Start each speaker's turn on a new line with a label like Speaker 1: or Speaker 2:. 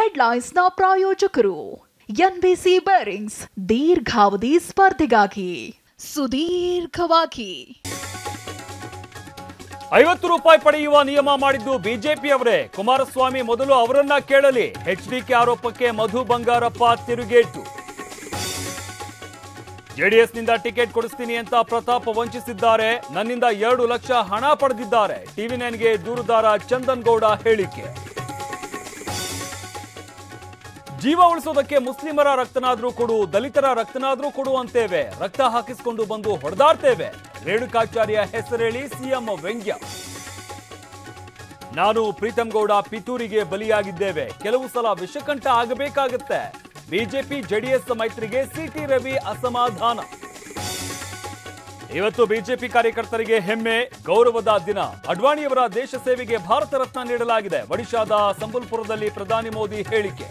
Speaker 1: ಹೆಡ್ಲೈನ್ಸ್ನ ಪ್ರಾಯೋಜಕರು NBC bearings ದೀರ್ಘಾವಧಿ ಸ್ಪರ್ಧೆಗಾಗಿ ಸುದೀರ್ಘವಾಗಿ
Speaker 2: 50 ರೂಪಾಯಿ ಪಡೆಯುವ ನಿಯಮ ಮಾಡಿದ್ದು ಬಿಜೆಪಿಯವರೇ. ಕುಮಾರಸ್ವಾಮಿ ಮೊದಲು ಅವರನ್ನ ಕೇಳಲಿ. ಎಚ್ಡಿಕೆ ಆರೋಪಕ್ಕೆ ಮಧು ಬಂಗಾರಪ್ಪ ತಿರುಗೇಟು. ಜೆಡಿಎಸ್ನಿಂದ ಟಿಕೆಟ್ ಕೊಡಿಸ್ತೀನಿ ಅಂತ ಪ್ರತಾಪ್ ವಂಚಿಸಿದ್ದಾರೆ. ನನ್ನಿಂದ 2 ಲಕ್ಷ ಹಣ ಪಡೆದಿದ್ದಾರೆ. ಟಿವಿ9ಗೆ ದೂರುದಾರ ಚಂದನ್ ಗೌಡ ಹೇಳಿಕೆ. ಜೀವ ಉಳಿಸೋದಕ್ಕೆ ಮುಸ್ಲಿಮರ ರಕ್ತನಾದ್ರೂ ಕೊಡು, ದಲಿತರ ರಕ್ತನಾದ್ರೂ ಕೊಡು ಅಂತೇವೆ. ರಕ್ತ ಹಾಕಿಸಿಕೊಂಡು ಬಂದು ಹೊಡೆದಾಡ್ತೇವೆ. ರೇಣುಕಾಚಾರ್ಯ ಹೆಸರೇಳಿ ಸಿಎಂ ವ್ಯಂಗ್ಯ. ನಾನು ಪ್ರೀತಂ ಗೌಡ ಪಿತೂರಿಗೆ ಬಲಿಯಾಗಿದ್ದೇವೆ. ಕೆಲವು ಸಲ ವಿಷಕಂಠ ಆಗಬೇಕಾಗತ್ತೆ. ಬಿಜೆಪಿ ಜೆಡಿಎಸ್ ಮೈತ್ರಿಗೆ ಸಿಟಿ ರವಿ ಅಸಮಾಧಾನ. ಇವತ್ತು ಬಿಜೆಪಿ ಕಾರ್ಯಕರ್ತರಿಗೆ ಹೆಮ್ಮೆ, ಗೌರವದ ದಿನ. ಅಡ್ವಾಣಿಯವರ ದೇಶ ಸೇವೆಗೆ ಭಾರತ ರತ್ನ ನೀಡಲಾಗಿದೆ. ಒಡಿಶಾದ ಸಂಬಲ್ಪುರದಲ್ಲಿ ಪ್ರಧಾನಿ ಮೋದಿ ಹೇಳಿಕೆ.